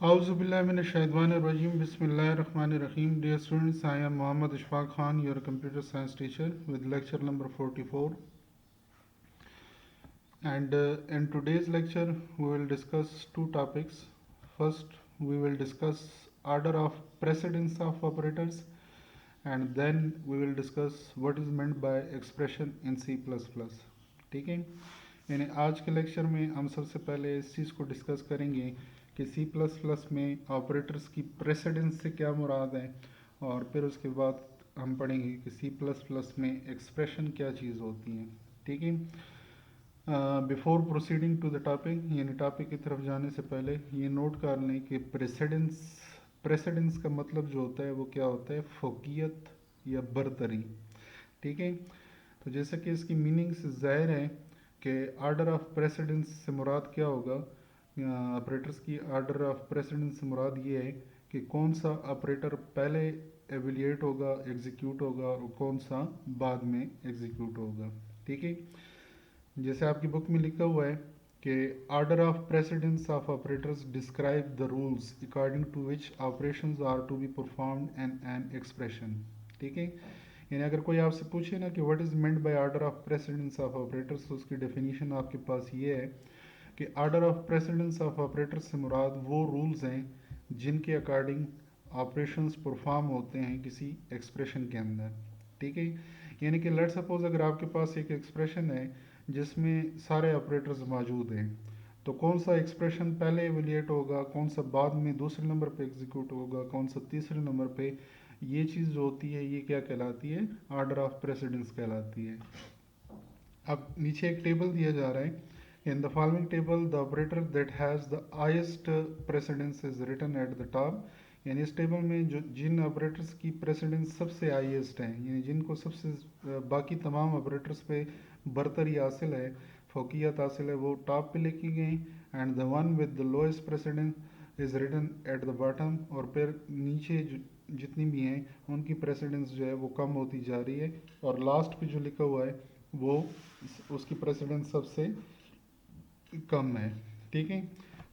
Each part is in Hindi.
Auzubillahiminash-shaytanir-rajim. Bismillahir-rahmanir-rahim. Dear students, I am Muhammad Ishfaq Khan, your computer science teacher with lecture number 44. And in today's lecture, we will discuss two topics. First, we will discuss order of precedence of operators, and then we will discuss what is meant by expression in C++. ठीक है, यानी आज के लेक्चर में हम सबसे पहले इस चीज़ को डिस्कस करेंगे कि C++ में ऑपरेटर्स की प्रेसिडेंस से क्या मुराद है, और फिर उसके बाद हम पढ़ेंगे कि C++ में एक्सप्रेशन क्या चीज़ होती है. ठीक है, before proceeding to the topic, यानी टॉपिक की तरफ जाने से पहले ये नोट कर लें कि प्रेसिडेंस का मतलब जो होता है वो क्या होता है, फ़ौक़ियत या बरतरी. ठीक है, तो जैसा कि इसकी मीनिंग से ज़ाहिर है कि ऑर्डर ऑफ प्रेसिडेंस से मुराद क्या होगा. ऑपरेटर्स की ऑर्डर ऑफ प्रेसिडेंस से मुराद ये है कि कौन सा ऑपरेटर पहले एवेल्यूएट होगा, एग्जीक्यूट होगा, और कौन सा बाद में एग्जीक्यूट होगा. ठीक है, जैसे आपकी बुक में लिखा हुआ है कि order of precedence of operators describe the rules according to which operations are to be performed and an expression. ठीक है, यानी अगर कोई आपसे पूछे ना कि what is meant by order of precedence of operators, तो उसकी डेफिनेशन आपके पास ये है कि order of precedence of operators से मुराद वो रूल्स हैं जिनके अकॉर्डिंग ऑपरेशंस परफॉर्म होते हैं किसी एक्सप्रेशन के अंदर. ठीक है, यानी कि लेट सपोज अगर आपके पास एक एक्सप्रेशन है जिसमें सारे ऑपरेटर्स मौजूद हैं, तो कौन सा एक्सप्रेशन पहले एवेल्यूएट होगा, कौन सा बाद में दूसरे नंबर पे एग्जीक्यूट होगा, कौन सा तीसरे नंबर पे, ये चीज़ जो होती है ये क्या कहलाती है, ऑर्डर ऑफ प्रेसिडेंस कहलाती है. अब नीचे एक टेबल दिया जा रहा है. In the following table the operator that has the highest precedence is written at the top. यानी इस टेबल में जो जिन ऑपरेटर्स की प्रेसिडेंस सबसे हाईएस्ट है, यानी जिनको सबसे बाकी तमाम ऑपरेटर्स पे बरतरी हासिल है, फ़ौक़ियत हासिल है, वो टॉप पे लिखी गई. And the one with the lowest precedence is written at the bottom. और फिर नीचे जितनी भी हैं उनकी प्रेसिडेंस जो है वो कम होती जा रही है, और लास्ट पे जो लिखा हुआ है वो उसकी प्रेसिडेंस सबसे कम है. ठीक है,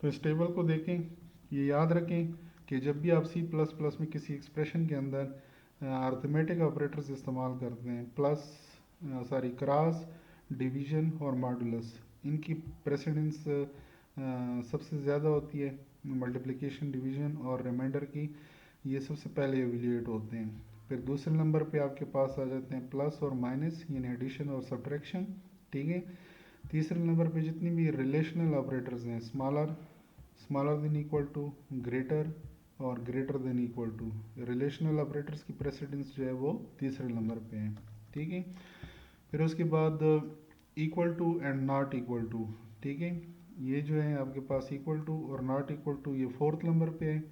तो इस टेबल को देखें, ये याद रखें कि जब भी आप C++ में किसी एक्सप्रेशन के अंदर अर्थमेटिक ऑपरेटर्स इस्तेमाल करते हैं, क्रॉस, डिवीजन और मॉडुलस, इनकी प्रेसिडेंस सबसे ज़्यादा होती है. मल्टीप्लिकेशन, डिवीजन और रिमाइंडर की ये सबसे पहले एवेल्यूएट होते हैं. फिर दूसरे नंबर पे आपके पास आ जाते हैं प्लस और माइनस, यानी एडिशन और सब्ट्रैक्शन. ठीक है, तीसरे नंबर पे जितनी भी रिलेशनल ऑपरेटर्स हैं, smaller than equal to, greater और greater than equal to, relational operators की प्रेसिडेंस जो है वो तीसरे नंबर पे है. ठीक है, फिर उसके बाद equal to and not equal to. ठीक है, ये जो है आपके पास इक्वल टू और नॉट इक्वल टू ये फोर्थ नंबर पे है,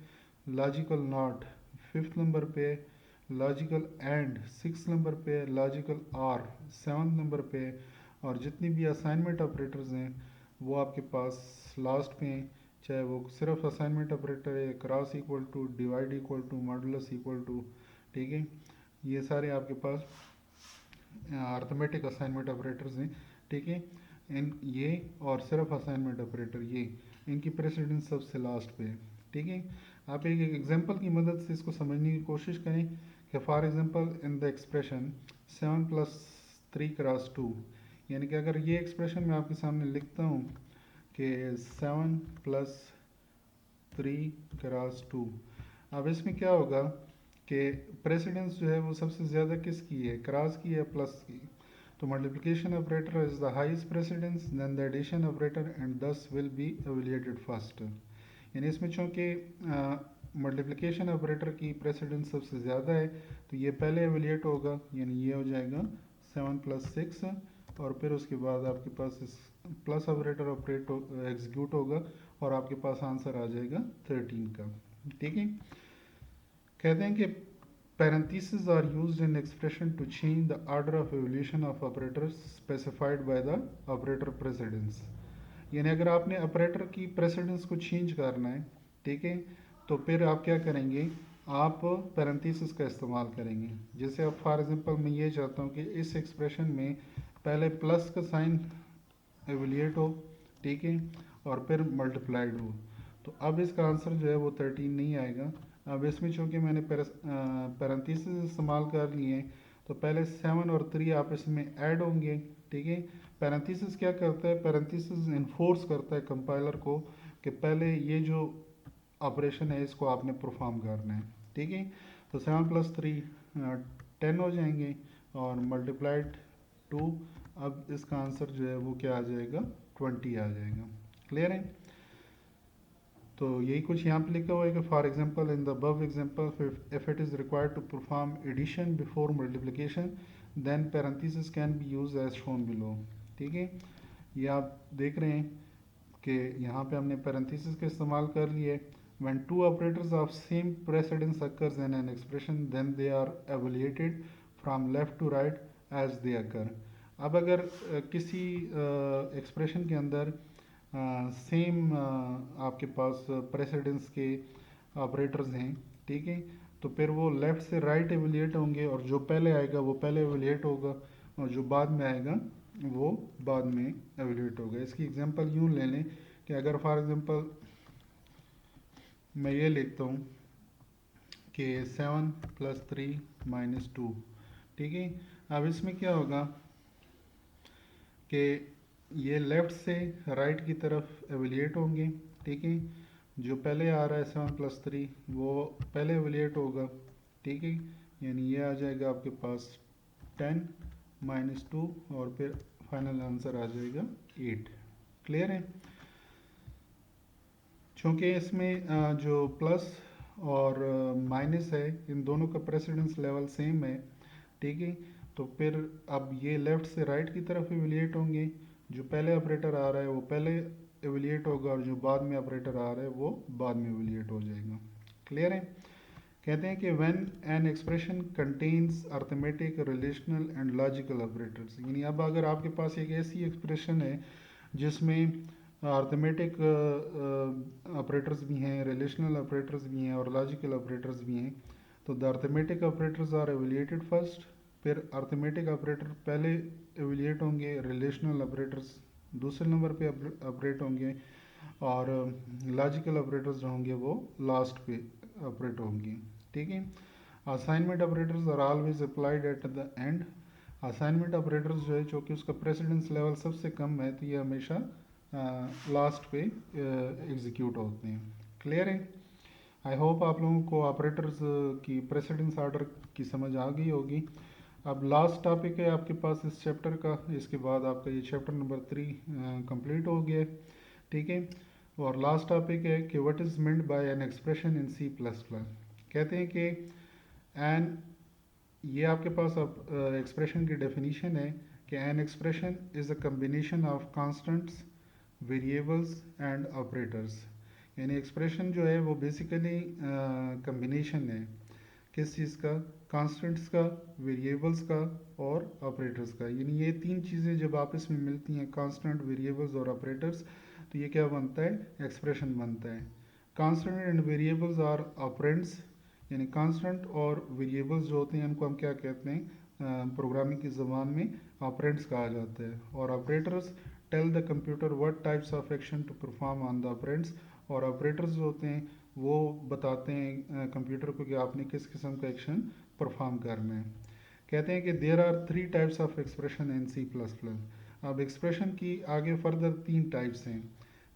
लॉजिकल नॉट फिफ्थ नंबर पे है, लॉजिकल एंड सिक्स नंबर पे है, लॉजिकल आर सेवन्थ नंबर पे है, और जितनी भी असाइनमेंट ऑपरेटर्स हैं वो आपके पास लास्ट पे हैं, चाहे वो सिर्फ असाइनमेंट ऑपरेटर है, cross equal to, divide equal to, modulus equal to. ठीक है, ये सारे आपके पास अर्थमेटिक असाइनमेंट ऑपरेटर्स हैं. ठीक है, इन ये और सिर्फ असाइनमेंट ऑपरेटर ये, इनकी प्रेसिडेंस सबसे लास्ट पे है. ठीक है, आप एक एग्जांपल की मदद से इसको समझने की कोशिश करें कि for example in the expression 7+3 cross 2, यानी कि अगर ये एक्सप्रेशन मैं आपके सामने लिखता हूँ कि 7+3 क्रॉस 2, अब इसमें क्या होगा कि प्रेसिडेंस जो है वो सबसे ज़्यादा किसकी है, क्रॉस की या प्लस की. तो multiplication operator is the highest precedence, then the addition operator, and this will be evaluated first. यानी इसमें चूँकि मल्टीप्लिकेशन ऑपरेटर की प्रेसिडेंस सबसे ज़्यादा है, तो ये पहले एवेल्यूएट होगा, यानी ये हो जाएगा 7+6, और फिर उसके बाद आपके पास इस प्लस ऑपरेटर एग्जीक्यूट होगा, और आपके पास आंसर आ जाएगा 13 का. ठीक है, कहते हैं कि parentheses are used in expression to change the order of evolution of operators specified by the operator precedence. यानी अगर आपने ऑपरेटर की प्रेसिडेंस को चेंज करना है, ठीक है, तो फिर आप क्या करेंगे, आप पैरेंथेसिस का इस्तेमाल करेंगे. जैसे अब फॉर एग्जांपल मैं ये चाहता हूँ कि इस एक्सप्रेशन में पहले प्लस का साइन एवेल्यूएट हो, ठीक है, और फिर मल्टीप्लाइड हो, तो अब इसका आंसर जो है वो 13 नहीं आएगा। अब इसमें चूंकि मैंने पैरेंथेसिस इस्तेमाल कर लिए हैं, तो पहले 7 और 3 आपस में ऐड होंगे। ठीक है, पैरेंथेसिस क्या करता है, पैरेंथेसिस इन्फोर्स करता है कंपाइलर को कि पहले ये जो ऑपरेशन है इसको आपने परफॉर्म करना है। ठीक है, तो 7 + 3 10 हो जाएंगे और मल्टीप्लाइड 2, अब इसका आंसर जो है वो क्या आ जाएगा, 20 आ जाएगा। क्लियर है? तो यही कुछ यहाँ पे लिखा हुआ है कि for example in the above example if it is required to perform addition before multiplication then parenthesis can be use as shown below. ठीक है, ये आप देख रहे हैं कि यहाँ पे हमने पैरेंथेसिस का इस्तेमाल कर लिया है। when two operators of same precedence occurs in an expression then they are evaluated from left to right as they occur। अब अगर किसी एक्सप्रेशन के अंदर सेम आपके पास प्रेसिडेंस के ऑपरेटर्स हैं, ठीक है, तो फिर वो लेफ़्ट से राइट एवेलिएट होंगे और जो पहले आएगा वो पहले एवेलिएट होगा और जो बाद में आएगा वो बाद में एवेलिएट होगा। इसकी एग्जांपल यूँ ले लें कि अगर फॉर एग्जांपल मैं ये लिखता हूँ कि 7 + 3 - 2, ठीक है, अब इसमें क्या होगा कि ये लेफ़्ट से राइट की तरफ एवेलिएट होंगे। ठीक है, जो पहले आ रहा है 7 + 3 वो पहले एवेलिएट होगा। ठीक है, यानी ये आ जाएगा आपके पास 10 - 2 और फिर फाइनल आंसर आ जाएगा 8। क्लियर है? चूँकि इसमें जो प्लस और माइनस है इन दोनों का प्रेसिडेंस लेवल सेम है। ठीक है, तो फिर अब ये लेफ़्ट से राइट की तरफ एवेलिएट होंगे। जो पहले ऑपरेटर आ रहा है वो पहले एवेलिएट होगा और जो बाद में ऑपरेटर आ रहा है वो बाद में एवेलिएट हो जाएगा। क्लियर है? कहते हैं कि when an expression contains arithmetic, relational and logical operators, यानी अब अगर आपके पास एक ऐसी एक्सप्रेशन है जिसमें अर्थमेटिक ऑपरेटर्स भी हैं, रिलेशनल ऑपरेटर्स भी हैं और लॉजिकल ऑपरेटर्स भी हैं, तो the arithmetic operators are evaluated first, फिर अर्थमेटिक ऑपरेटर पहले एवेलिएट होंगे, रिलेशनल ऑपरेटर्स दूसरे नंबर पे ऑपरेट होंगे और लॉजिकल ऑपरेटर्स जो होंगे वो लास्ट पे ऑपरेट होंगे। ठीक है, assignment operators are always applied at the end. Assignment operators जो है चूँकि उसका प्रेसिडेंस लेवल सबसे कम है तो ये हमेशा लास्ट पे एग्जीक्यूट होते हैं। क्लियर है? आई होप आप लोगों को ऑपरेटर्स की प्रेसिडेंस ऑर्डर की समझ आ गई होगी। अब लास्ट टॉपिक है आपके पास इस चैप्टर का, इसके बाद आपका ये चैप्टर नंबर 3 कंप्लीट हो गया। ठीक है, और लास्ट टॉपिक है कि what is meant bye an expression in C++। कहते हैं कि एन, ये आपके पास अब एक्सप्रेशन की डेफिनीशन है कि an expression is a combination of constants, variables and operators. यानी एक्सप्रेशन जो है वो बेसिकली कम्बिनेशन है किस चीज़ का, कांस्टेंट्स का, वेरिएबल्स का और ऑपरेटर्स का। यानी ये तीन चीज़ें जब आपस में मिलती हैं, कांस्टेंट, वेरिएबल्स और ऑपरेटर्स, तो ये क्या बनता है, एक्सप्रेशन बनता है। Constant and variables are operands, यानी कांस्टेंट और वेरिएबल्स जो होते हैं उनको हम क्या कहते हैं प्रोग्रामिंग की ज़बान में ऑपरेंड्स कहा जाता है। और operators tell the computer what types of action to perform on the operands, और ऑपरेटर्स जो होते हैं वो बताते हैं कंप्यूटर को कि आपने किस किस्म का एक्शन परफॉर्म करना है। कहते हैं कि there are 3 types of expression in C++। अब एक्सप्रेशन की आगे फर्दर 3 टाइप्स हैं।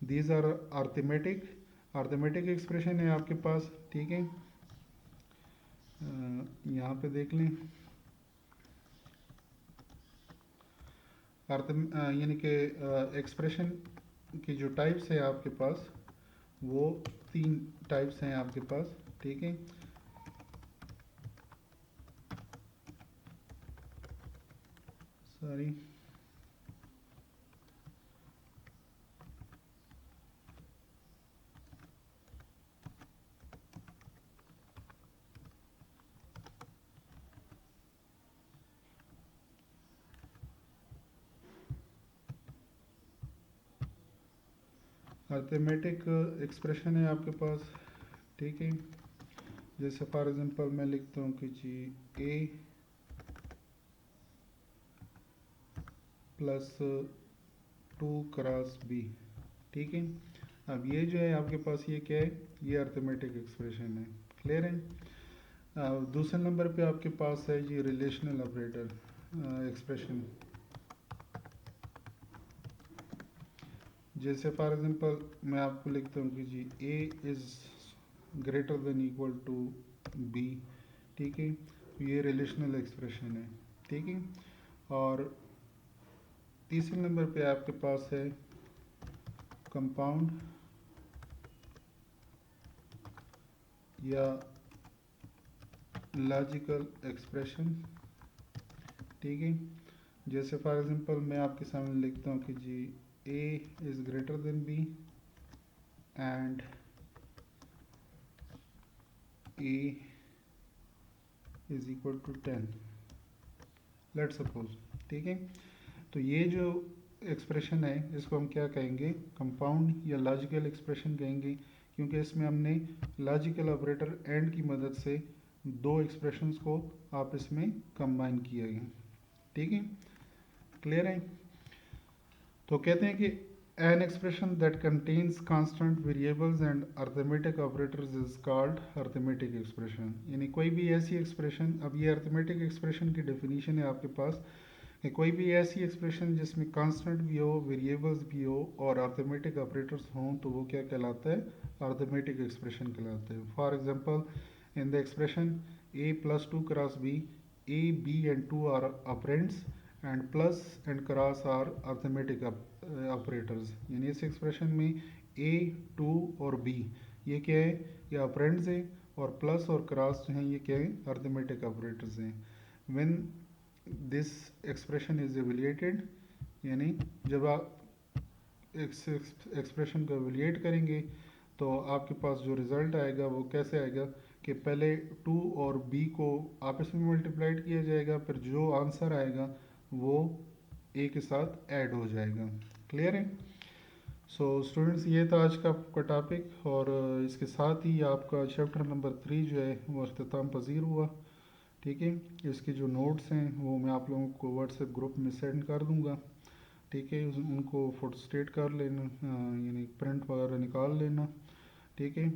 These are arithmetic, arithmetic expression है आपके पास। ठीक है, यहाँ पे देख लें, अर्थ यानी कि एक्सप्रेशन की जो टाइप्स है आपके पास वो 3 टाइप्स हैं आपके पास। ठीक है, सॉरी, अर्थमेटिक एक्सप्रेशन है आपके पास। ठीक है, जैसे फॉर एग्जांपल मैं लिखता हूँ कि जी A + 2 × B। ठीक है, अब ये जो है आपके पास ये क्या है, ये अर्थमेटिक एक्सप्रेशन है। क्लियर है। दूसरे नंबर पे आपके पास है जी रिलेशनल ऑपरेटर एक्सप्रेशन। जैसे फॉर एग्जांपल मैं आपको लिखता हूँ कि जी A is greater than equal to B. ठीक है, तो ये रिलेशनल एक्सप्रेशन है। ठीक है। और तीसरे नंबर पे आपके पास है कंपाउंड या लॉजिकल एक्सप्रेशन। ठीक है, जैसे फॉर एग्जांपल मैं आपके सामने लिखता हूँ कि जी A is greater than B and A is equal to 10, let suppose. ठीक है, तो ये जो एक्सप्रेशन है इसको हम क्या कहेंगे, कंपाउंड या लॉजिकल एक्सप्रेशन कहेंगे, क्योंकि इसमें हमने लॉजिकल ऑपरेटर एंड की मदद से दो एक्सप्रेशंस को आपस में कंबाइन किया है। ठीक है, क्लियर है। तो कहते हैं कि an expression that contains constant variables and arithmetic operators is called arithmetic expression. यानी कोई भी ऐसी एक्सप्रेशन, अब ये अर्थमेटिक एक्सप्रेशन की डेफिनेशन है आपके पास, कि कोई भी ऐसी एक्सप्रेशन जिसमें कांस्टेंट भी हो, वेरिएबल्स भी हो और अर्थमेटिक ऑपरेटर्स हों, तो वो क्या कहलाता है, अर्थमेटिक एक्सप्रेशन कहलाता है। For example in the expression a plus 2 cross b, a, b and 2 are operands and plus and cross are arithmetic operators। यानी इस एक्सप्रेशन में a, 2 और b ये क्या है, ये ऑपरेंड्स हैं, और प्लस और क्रॉस जो हैं ये क्या है, अर्थमेटिक ऑपरेटर्स हैं। व्हेन दिस एक्सप्रेशन इज एवेल्यूएटेड, यानी जब आप एक्सप्रेशन को एवेल्यूएट करेंगे तो आपके पास जो रिज़ल्ट आएगा वो कैसे आएगा कि पहले 2 और b को आपस में मल्टीप्लाइड किया जाएगा, फिर जो आंसर आएगा वो a के साथ ऐड हो जाएगा। क्लियर है। सो स्टूडेंट्स, ये था आज का आपका टॉपिक, और इसके साथ ही आपका चैप्टर नंबर 3 जो है वो अख्ताम पजीर हुआ। ठीक है, इसके जो नोट्स हैं वो मैं आप लोगों को व्हाट्सएप ग्रुप में सेंड कर दूंगा। ठीक है, उनको फोटो स्टेट कर लेना, यानी प्रिंट वगैरह निकाल लेना। ठीक है,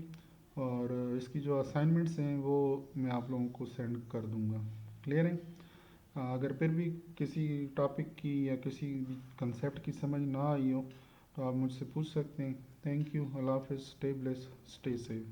और इसकी जो असाइनमेंट्स हैं वो मैं आप लोगों को सेंड कर दूंगा। क्लियर है। अगर फिर भी किसी टॉपिक की या किसी कंसेप्ट की समझ ना आई हो तो आप मुझसे पूछ सकते हैं। Thank you. अल्लाह हाफिज़। Stay bless, stay safe.